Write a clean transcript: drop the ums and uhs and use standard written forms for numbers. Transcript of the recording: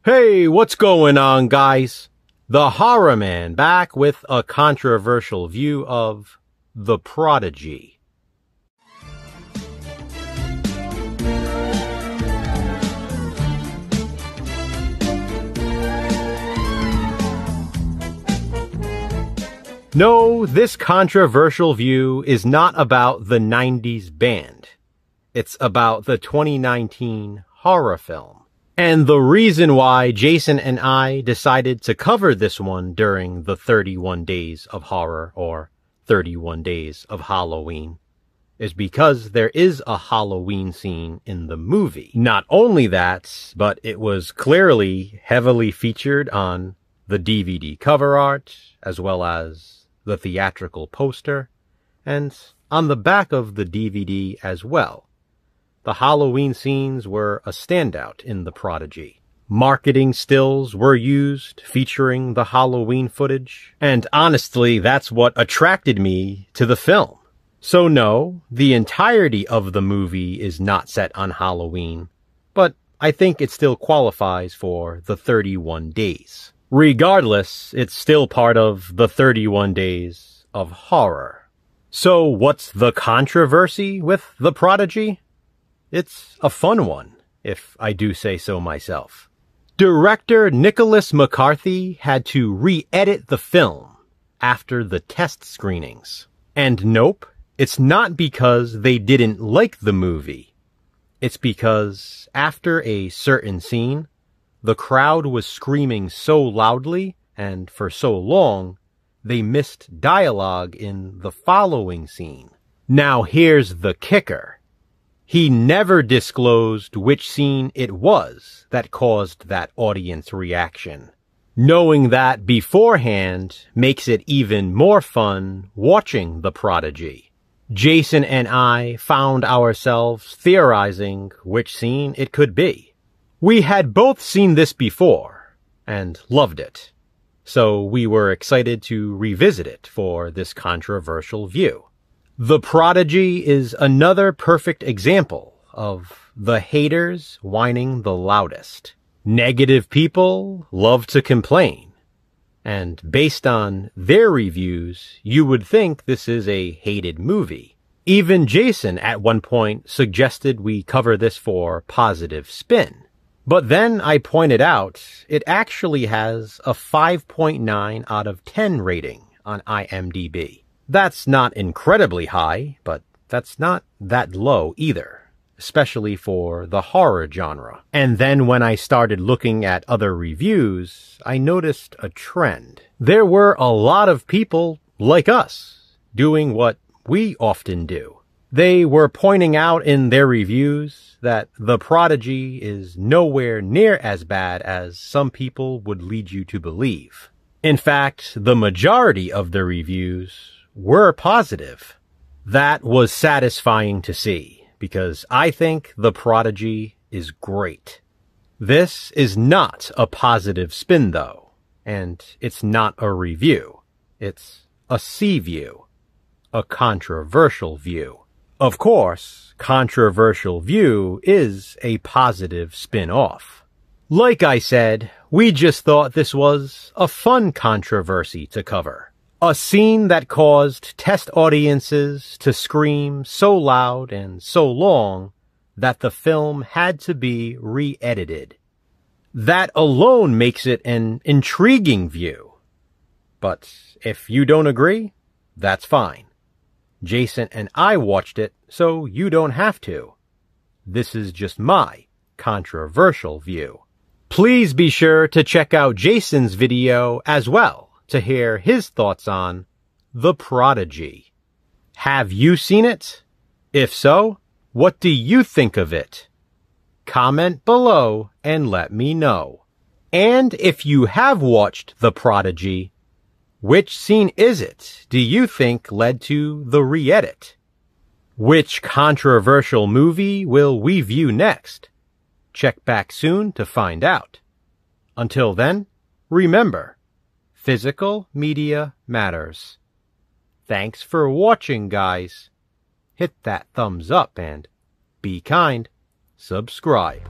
Hey, what's going on, guys? The Horror Man back with a controversial view of The Prodigy. No, this controversial view is not about the 90s band. It's about the 2019 horror film. And the reason why Jason and I decided to cover this one during the 31 Days of Horror or 31 Days of Halloween is because there is a Halloween scene in the movie. Not only that, but it was clearly heavily featured on the DVD cover art, as well as the theatrical poster, and on the back of the DVD as well. The Halloween scenes were a standout in The Prodigy. Marketing stills were used featuring the Halloween footage, and honestly, that's what attracted me to the film. So no, the entirety of the movie is not set on Halloween, but I think it still qualifies for the 31 days. Regardless, it's still part of the 31 Days of Horror. So what's the controversy with The Prodigy? It's a fun one, if I do say so myself. Director Nicholas McCarthy had to re-edit the film after the test screenings. And nope, it's not because they didn't like the movie. It's because after a certain scene, the crowd was screaming so loudly and for so long, they missed dialogue in the following scene. Now here's the kicker. He never disclosed which scene it was that caused that audience reaction. Knowing that beforehand makes it even more fun watching The Prodigy. Jason and I found ourselves theorizing which scene it could be. We had both seen this before and loved it, so we were excited to revisit it for this controversial view. The Prodigy is another perfect example of the haters whining the loudest. Negative people love to complain. And based on their reviews, you would think this is a hated movie. Even Jason at one point suggested we cover this for Positive Spin. But then I pointed out it actually has a 5.9 out of 10 rating on IMDb. That's not incredibly high, but that's not that low either, especially for the horror genre. And then when I started looking at other reviews, I noticed a trend. There were a lot of people like us doing what we often do. They were pointing out in their reviews that The Prodigy is nowhere near as bad as some people would lead you to believe. In fact, the majority of the reviews were positive. That was satisfying to see, because I think The Prodigy is great. This is not a positive spin, though, and it's not a review. It's a C-View, a controversial view. Of course, controversial view is a positive spin-off. Like I said, we just thought this was a fun controversy to cover. A scene that caused test audiences to scream so loud and so long that the film had to be re-edited. That alone makes it an intriguing view. But if you don't agree, that's fine. Jason and I watched it, so you don't have to. This is just my controversial view. Please be sure to check out Jason's video as well to hear his thoughts on The Prodigy. Have you seen it? If so, what do you think of it? Comment below and let me know. And if you have watched The Prodigy, which scene is it do you think led to the re-edit? Which controversial movie will we view next? Check back soon to find out. Until then, remember, physical media matters. Thanks for watching, guys. Hit that thumbs up and be kind. Subscribe.